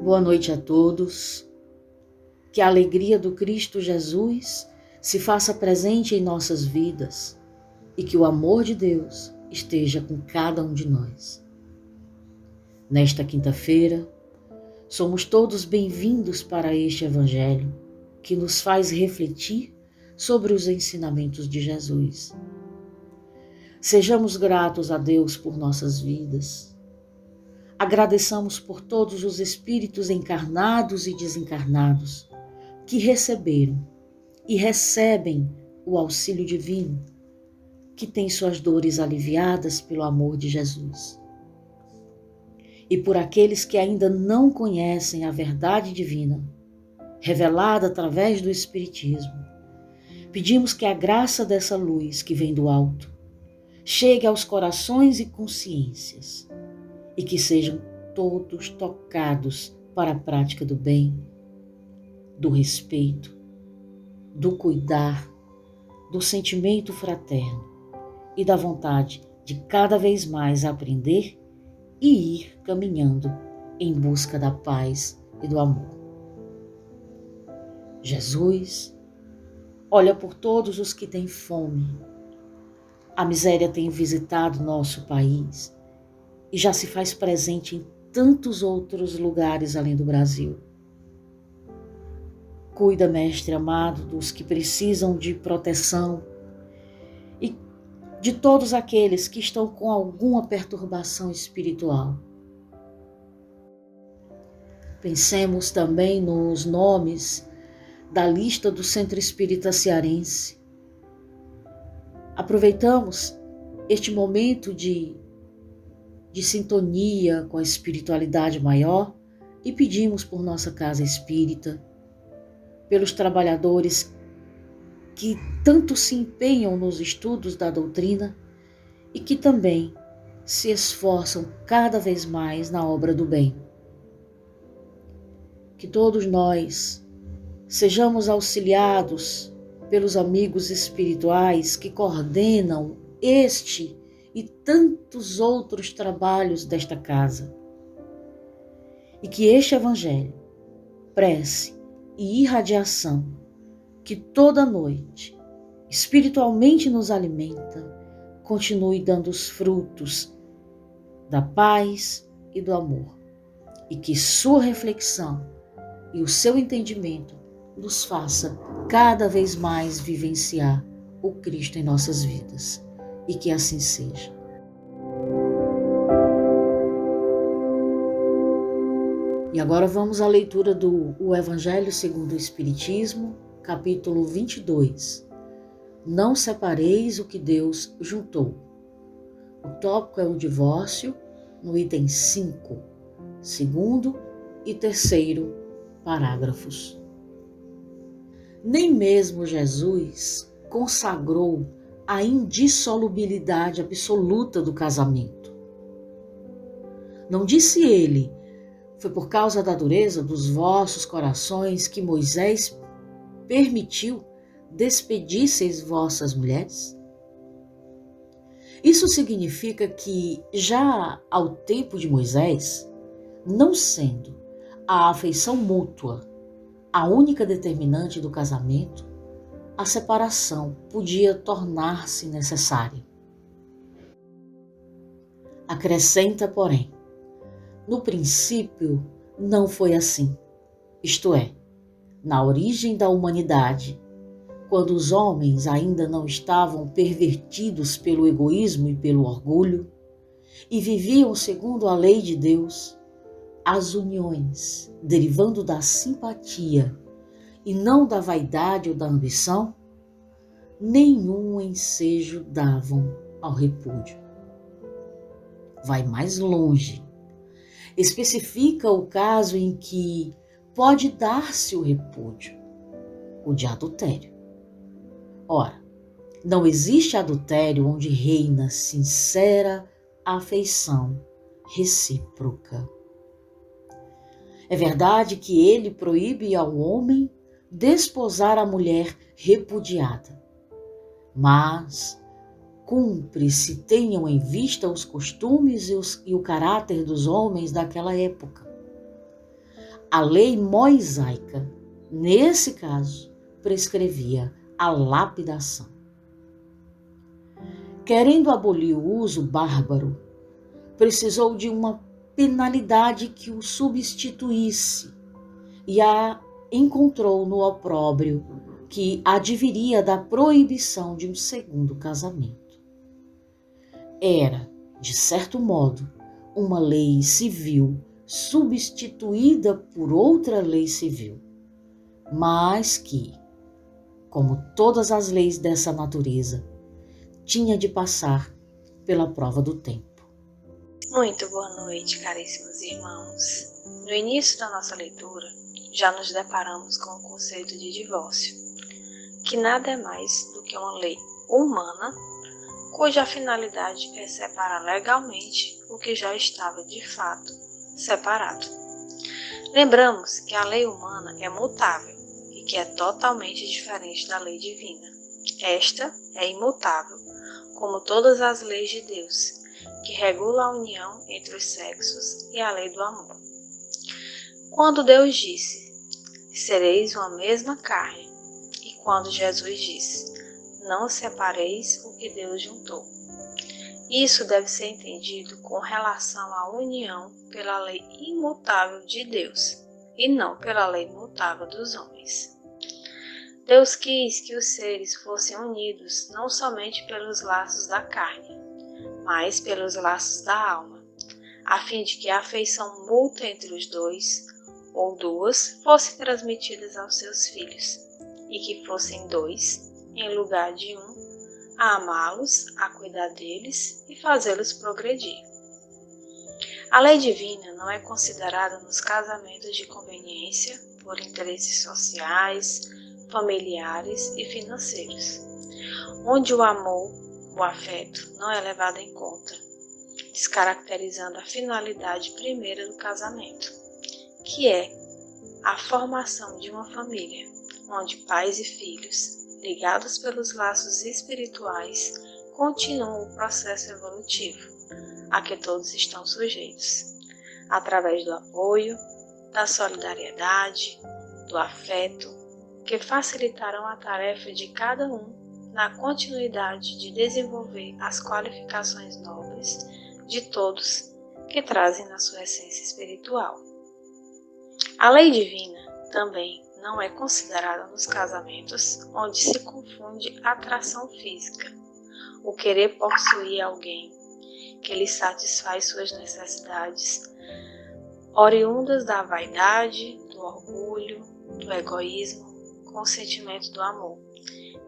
Boa noite a todos. Que a alegria do Cristo Jesus se faça presente em nossas vidas e que o amor de Deus esteja com cada um de nós. Nesta quinta-feira, somos todos bem-vindos para este Evangelho que nos faz refletir sobre os ensinamentos de Jesus. Sejamos gratos a Deus por nossas vidas. Agradeçamos por todos os espíritos encarnados e desencarnados que receberam e recebem o auxílio divino, que têm suas dores aliviadas pelo amor de Jesus. E por aqueles que ainda não conhecem a verdade divina, revelada através do Espiritismo, pedimos que a graça dessa luz que vem do alto chegue aos corações e consciências e que sejam todos tocados para a prática do bem, do respeito, do cuidar, do sentimento fraterno e da vontade de cada vez mais aprender e ir caminhando em busca da paz e do amor. Jesus olha por todos os que têm fome. A miséria tem visitado nosso país e já se faz presente em tantos outros lugares além do Brasil. Cuida, Mestre amado, dos que precisam de proteção e de todos aqueles que estão com alguma perturbação espiritual. Pensemos também nos nomes da lista do Centro Espírita Cearense. Aproveitamos este momento de sintonia com a espiritualidade maior e pedimos por nossa casa espírita, pelos trabalhadores que tanto se empenham nos estudos da doutrina e que também se esforçam cada vez mais na obra do bem. Que todos nós sejamos auxiliados pelos amigos espirituais que coordenam este e tantos outros trabalhos desta casa. E que este Evangelho, prece e irradiação que toda noite espiritualmente nos alimenta, continue dando os frutos da paz e do amor. E que sua reflexão e o seu entendimento nos faça cada vez mais vivenciar o Cristo em nossas vidas. E que assim seja. E agora vamos à leitura do Evangelho segundo o Espiritismo, capítulo 22. Não separeis o que Deus juntou. O tópico é o divórcio, no item 5, segundo e terceiro parágrafos. Nem mesmo Jesus consagrou a indissolubilidade absoluta do casamento. Não disse ele: foi por causa da dureza dos vossos corações que Moisés permitiu despedisseis vossas mulheres? Isso significa que, já ao tempo de Moisés, não sendo a afeição mútua a única determinante do casamento, a separação podia tornar-se necessária. Acrescenta, porém, no princípio não foi assim, isto é, na origem da humanidade, quando os homens ainda não estavam pervertidos pelo egoísmo e pelo orgulho, e viviam segundo a lei de Deus, as uniões, derivando da simpatia e não da vaidade ou da ambição, nenhum ensejo davam ao repúdio. Vai mais longe. Especifica o caso em que pode dar-se o repúdio, o de adultério. Ora, não existe adultério onde reina sincera afeição recíproca. É verdade que ele proíbe ao homem desposar a mulher repudiada, mas cumpre se tenham em vista os costumes e o caráter dos homens daquela época. A lei mosaica, nesse caso, prescrevia a lapidação. Querendo abolir o uso bárbaro, precisou de uma penalidade que o substituísse e a encontrou no opróbrio que adviria da proibição de um segundo casamento. Era, de certo modo, uma lei civil substituída por outra lei civil, mas que, como todas as leis dessa natureza, tinha de passar pela prova do tempo. Muito boa noite, caríssimos irmãos. No início da nossa leitura, já nos deparamos com o conceito de divórcio, que nada é mais do que uma lei humana, cuja finalidade é separar legalmente o que já estava de fato separado. Lembramos que a lei humana é mutável e que é totalmente diferente da lei divina. Esta é imutável, como todas as leis de Deus, que regula a união entre os sexos e a lei do amor. Quando Deus disse, sereis uma mesma carne, e quando Jesus disse, não separeis o que Deus juntou. Isso deve ser entendido com relação à união pela lei imutável de Deus, e não pela lei mutável dos homens. Deus quis que os seres fossem unidos não somente pelos laços da carne, mas pelos laços da alma, a fim de que a afeição mútua entre os dois, ou duas, fosse transmitidas aos seus filhos, e que fossem dois, em lugar de um, a amá-los, a cuidar deles e fazê-los progredir. A lei divina não é considerada nos casamentos de conveniência por interesses sociais, familiares e financeiros, onde o amor, o afeto, não é levado em conta, descaracterizando a finalidade primeira do casamento, que é a formação de uma família, onde pais e filhos, ligados pelos laços espirituais, continuam o processo evolutivo, a que todos estão sujeitos, através do apoio, da solidariedade, do afeto, que facilitarão a tarefa de cada um na continuidade de desenvolver as qualificações nobres de todos que trazem na sua essência espiritual. A lei divina também não é considerada nos casamentos onde se confunde atração física, o querer possuir alguém que lhe satisfaz suas necessidades, oriundas da vaidade, do orgulho, do egoísmo, com o sentimento do amor,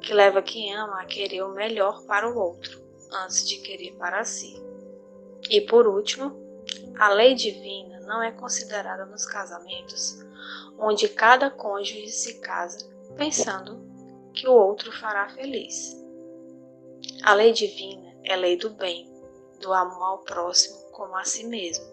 que leva quem ama a querer o melhor para o outro, antes de querer para si. E por último, a lei divina não é considerada nos casamentos onde cada cônjuge se casa pensando que o outro fará feliz. A lei divina é lei do bem, do amor ao próximo como a si mesmo,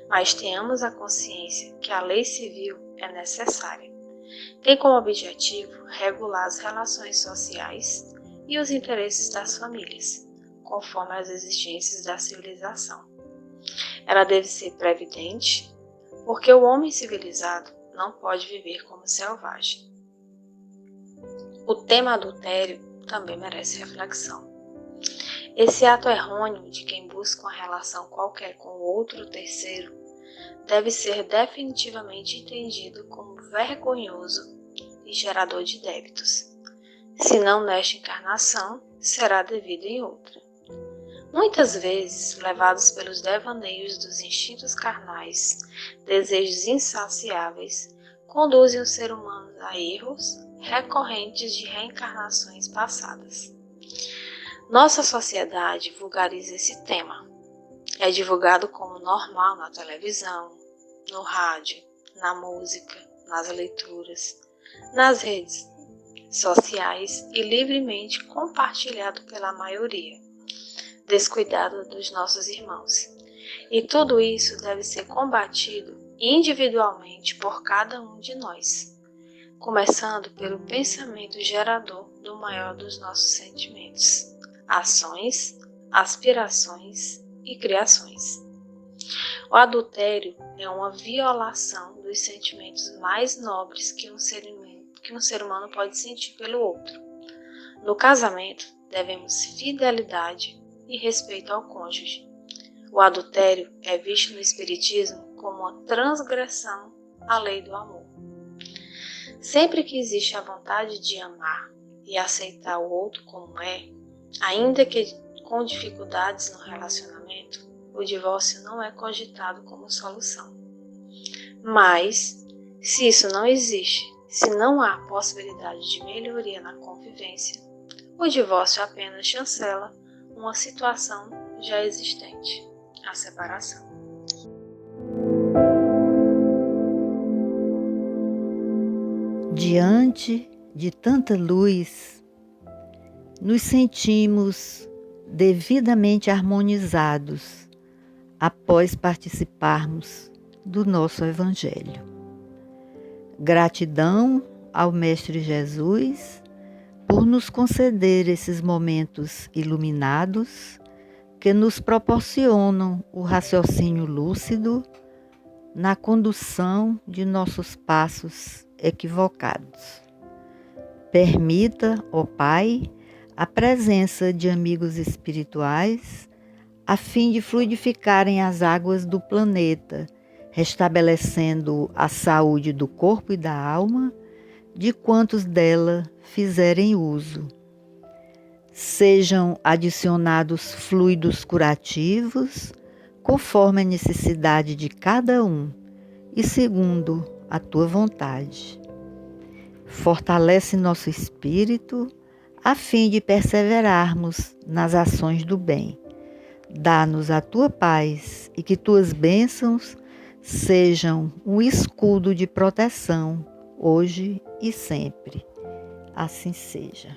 mas tenhamos a consciência que a lei civil é necessária. Tem como objetivo regular as relações sociais e os interesses das famílias, conforme as exigências da civilização. Ela deve ser previdente, porque o homem civilizado não pode viver como selvagem. O tema adultério também merece reflexão. Esse ato errôneo de quem busca uma relação qualquer com outro terceiro deve ser definitivamente entendido como vergonhoso e gerador de débitos. Se não nesta encarnação, será devido em outra. Muitas vezes, levados pelos devaneios dos instintos carnais, desejos insaciáveis conduzem o ser humano a erros recorrentes de reencarnações passadas. Nossa sociedade vulgariza esse tema. É divulgado como normal na televisão, no rádio, na música, nas leituras, nas redes sociais e livremente compartilhado pela maioria, descuidada dos nossos irmãos. E tudo isso deve ser combatido individualmente por cada um de nós, começando pelo pensamento gerador do maior dos nossos sentimentos, ações, aspirações e criações. O adultério é uma violação dos sentimentos mais nobres que um ser humano pode sentir pelo outro. No casamento, devemos fidelidade e respeito ao cônjuge. O adultério é visto no Espiritismo como uma transgressão à lei do amor. Sempre que existe a vontade de amar e aceitar o outro como é, ainda que com dificuldades no relacionamento, o divórcio não é cogitado como solução. Mas, se isso não existe, se não há possibilidade de melhoria na convivência, o divórcio apenas chancela uma situação já existente, a separação. Diante de tanta luz, nos sentimos devidamente harmonizados após participarmos do nosso Evangelho. Gratidão ao Mestre Jesus por nos conceder esses momentos iluminados que nos proporcionam o raciocínio lúcido na condução de nossos passos equivocados. Permita, ó Pai, a presença de amigos espirituais a fim de fluidificarem as águas do planeta, restabelecendo a saúde do corpo e da alma de quantos dela fizerem uso. Sejam adicionados fluidos curativos, conforme a necessidade de cada um e segundo a tua vontade. Fortalece nosso espírito a fim de perseverarmos nas ações do bem. Dá-nos a tua paz e que tuas bênçãos sejam um escudo de proteção hoje e sempre. Assim seja.